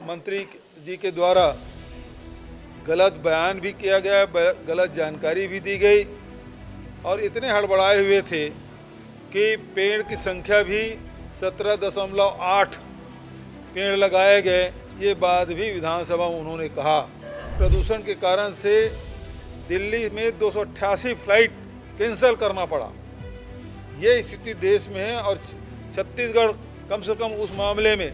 मंत्री जी के द्वारा गलत बयान भी किया गया, गलत जानकारी भी दी गई और इतने हड़बड़ाए हुए थे कि पेड़ की संख्या भी 17.8 पेड़ लगाए गए। ये बात भी विधानसभा में उन्होंने कहा। प्रदूषण के कारण से दिल्ली में 288 फ्लाइट कैंसिल करना पड़ा। ये स्थिति देश में है और छत्तीसगढ़ कम से कम उस मामले में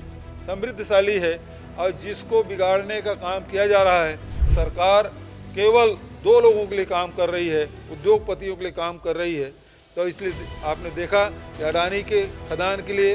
समृद्धशाली है और जिसको बिगाड़ने का काम किया जा रहा है। सरकार केवल 2 लोगों के लिए काम कर रही है, उद्योगपतियों के लिए काम कर रही है। तो इसलिए आपने देखा कि अडानी के खदान के लिए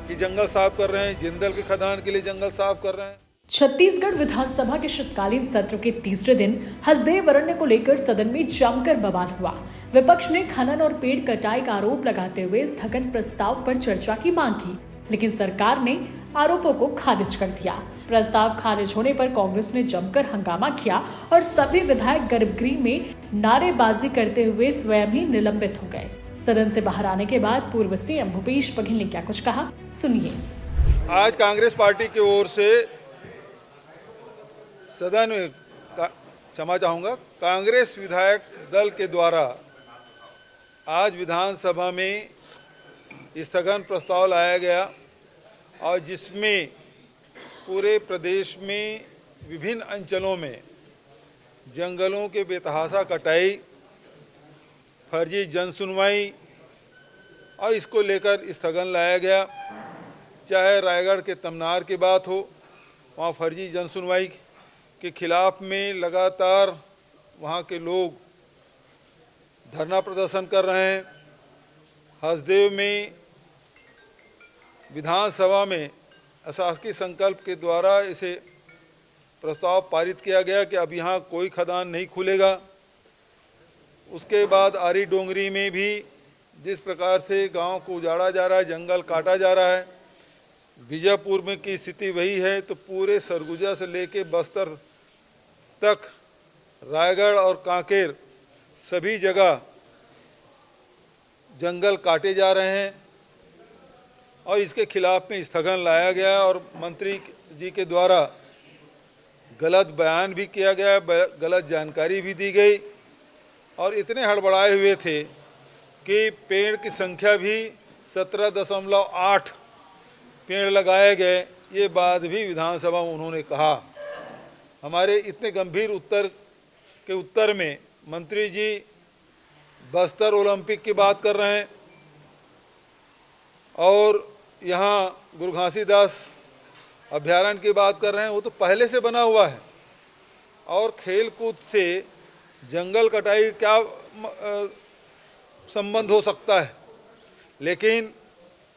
कि जंगल साफ कर रहे हैं, जिंदल के खदान के लिए जंगल साफ कर रहे हैं। छत्तीसगढ़ विधानसभा के शीतकालीन सत्र के तीसरे दिन हसदेव अरण्य को लेकर सदन में जमकर बवाल हुआ। विपक्ष ने खनन और पेड़ कटाई का आरोप लगाते हुए स्थगन प्रस्ताव पर चर्चा की मांग की, लेकिन सरकार ने आरोपों को खारिज कर दिया। प्रस्ताव खारिज होने पर कांग्रेस ने जमकर हंगामा किया और सभी विधायक गर्भगृह में नारेबाजी करते हुए स्वयं ही निलंबित हो गए। सदन से बाहर आने के बाद पूर्व सीएम भूपेश बघेल ने क्या कुछ कहा, सुनिए। आज कांग्रेस पार्टी की ओर से सदन में क्षमा चाहूँगा, कांग्रेस विधायक दल के द्वारा आज विधानसभा में स्थगन प्रस्ताव लाया गया और जिसमें पूरे प्रदेश में विभिन्न अंचलों में जंगलों के बेतहाशा कटाई, फर्जी जनसुनवाई और इसको लेकर स्थगन लाया गया। चाहे रायगढ़ के तमनार की बात हो, वहाँ फर्जी जनसुनवाई के खिलाफ में लगातार वहाँ के लोग धरना प्रदर्शन कर रहे हैं। हसदेव में विधानसभा में अशासकीय संकल्प के द्वारा इसे प्रस्ताव पारित किया गया कि अब यहाँ कोई खदान नहीं खुलेगा। उसके बाद आरी डोंगरी में भी जिस प्रकार से गांव को उजाड़ा जा रहा है, जंगल काटा जा रहा है, बीजापुर में की स्थिति वही है। तो पूरे सरगुजा से लेके बस्तर तक, रायगढ़ और कांकेर सभी जगह जंगल काटे जा रहे हैं और इसके खिलाफ में स्थगन लाया गया और मंत्री जी के द्वारा गलत बयान भी किया गया, गलत जानकारी भी दी गई और इतने हड़बड़ाए हुए थे कि पेड़ की संख्या भी 17.8 पेड़ लगाए गए। ये बात भी विधानसभा में उन्होंने कहा। हमारे इतने गंभीर उत्तर में मंत्री जी बस्तर ओलंपिक की बात कर रहे हैं और यहाँ गुरु घासीदास अभ्यारण्य की बात कर रहे हैं। वो तो पहले से बना हुआ है और खेल कूद से जंगल कटाई क्या संबंध हो सकता है। लेकिन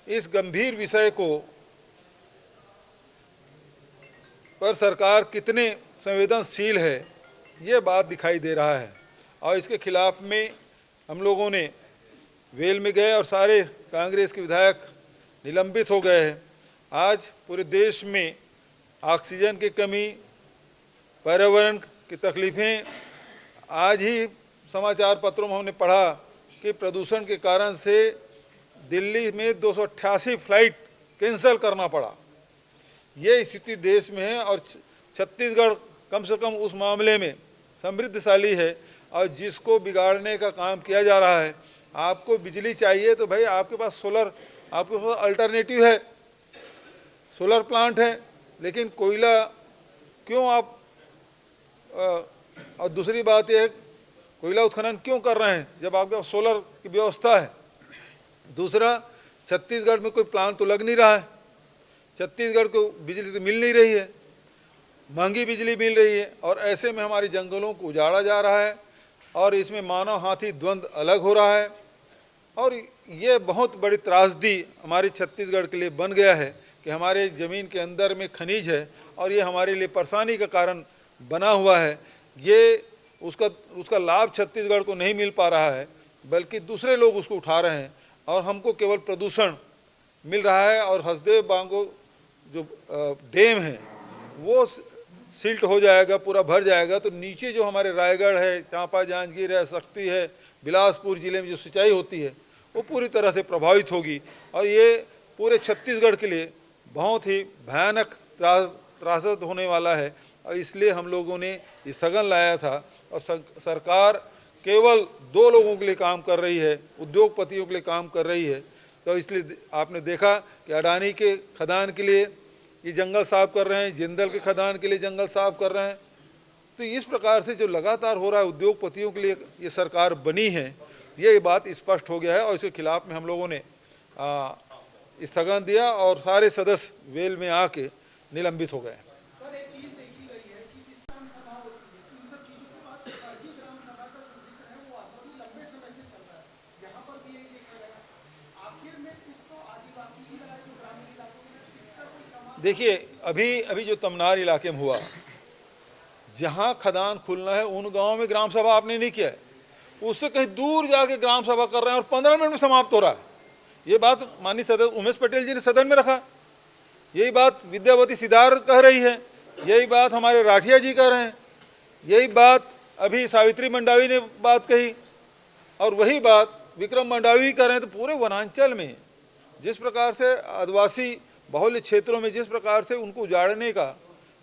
इस गंभीर विषय को पर सरकार कितने संवेदनशील है, ये बात दिखाई दे रहा है और इसके खिलाफ में हम लोगों ने वेल में गए और सारे कांग्रेस के विधायक निलंबित हो गए हैं। आज पूरे देश में ऑक्सीजन की कमी, पर्यावरण की तकलीफ़ें, आज ही समाचार पत्रों में हमने पढ़ा कि प्रदूषण के कारण से दिल्ली में 288 फ्लाइट कैंसिल करना पड़ा। ये स्थिति देश में है और छत्तीसगढ़ कम से कम उस मामले में समृद्धशाली है और जिसको बिगाड़ने का काम किया जा रहा है। आपको बिजली चाहिए तो भाई आपके पास सोलर, आपके पास अल्टरनेटिव है, सोलर प्लांट है, लेकिन कोयला क्यों आप और दूसरी बात यह है कोयला उत्खनन क्यों कर रहे हैं जब आपके पास सोलर की व्यवस्था है। दूसरा, छत्तीसगढ़ में कोई प्लांट तो लग नहीं रहा है, छत्तीसगढ़ को बिजली तो मिल नहीं रही है, महंगी बिजली मिल रही है और ऐसे में हमारे जंगलों को उजाड़ा जा रहा है और इसमें मानव हाथी द्वंद्व अलग हो रहा है और ये बहुत बड़ी त्रासदी हमारे छत्तीसगढ़ के लिए बन गया है कि हमारे ज़मीन के अंदर में खनिज है और ये हमारे लिए परेशानी का कारण बना हुआ है। ये उसका लाभ छत्तीसगढ़ को नहीं मिल पा रहा है बल्कि दूसरे लोग उसको उठा रहे हैं और हमको केवल प्रदूषण मिल रहा है। और हसदेव बांगो जो डैम है वो सिल्ट हो जाएगा, पूरा भर जाएगा तो नीचे जो हमारे रायगढ़ है, चांपा जांजगीर है, शक्ति है, बिलासपुर ज़िले में जो सिंचाई होती है वो पूरी तरह से प्रभावित होगी और ये पूरे छत्तीसगढ़ के लिए बहुत ही भयानक त्रासद होने वाला है, और इसलिए हम लोगों ने स्थगन लाया था। और सरकार केवल 2 लोगों के लिए काम कर रही है, उद्योगपतियों के लिए काम कर रही है। तो इसलिए आपने देखा कि अडानी के खदान के लिए ये जंगल साफ कर रहे हैं, जिंदल के खदान के लिए जंगल साफ कर रहे हैं। तो इस प्रकार से जो लगातार हो रहा है, उद्योगपतियों के लिए ये सरकार बनी है, ये बात स्पष्ट हो गया है। और इसके खिलाफ में हम लोगों ने स्थगन दिया और सारे सदस्य वेल में आके निलंबित हो गए। सर एक चीज देखी गई है कि इस ग्राम सभा होती है, इन सब चीजों के बाद फर्जी ग्राम सभा का जो जिक्र है वो बहुत लंबे समय से चल रहा है। यहाँ पर भी यही देखा गया। आखिर में किसको आदिवासी ही लगाए जो ग्रामीण इलाकों में, इसका कोई समाधान? देखिए, अभी जो तमनार इलाके में हुआ, जहाँ खदान खुलना है उन गाँव में ग्राम सभा आपने नहीं किया है, उससे कहीं दूर जाके ग्राम सभा कर रहे हैं और 15 मिनट में समाप्त हो रहा है। ये बात माननीय सदस्य उमेश पटेल जी ने सदन में रखा, यही बात विद्यावती सिदार कह रही है, यही बात हमारे राठिया जी कह रहे हैं, यही बात अभी सावित्री मंडावी ने बात कही, और वही बात विक्रम मंडावी कह रहे हैं। तो पूरे वनांचल में जिस प्रकार से आदिवासी बहुल्य क्षेत्रों में जिस प्रकार से उनको उजाड़ने का,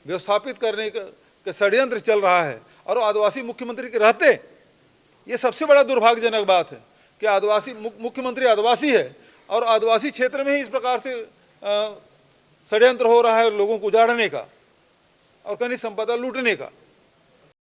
व्यवस्थापित करने का षड्यंत्र चल रहा है, और आदिवासी मुख्यमंत्री के रहते, ये सबसे बड़ा दुर्भाग्यजनक बात है कि आदिवासी मुख्यमंत्री आदिवासी है और आदिवासी क्षेत्र में ही इस प्रकार से षड्यंत्र हो रहा है लोगों को उजाड़ने का और खनिज संपदा लूटने का।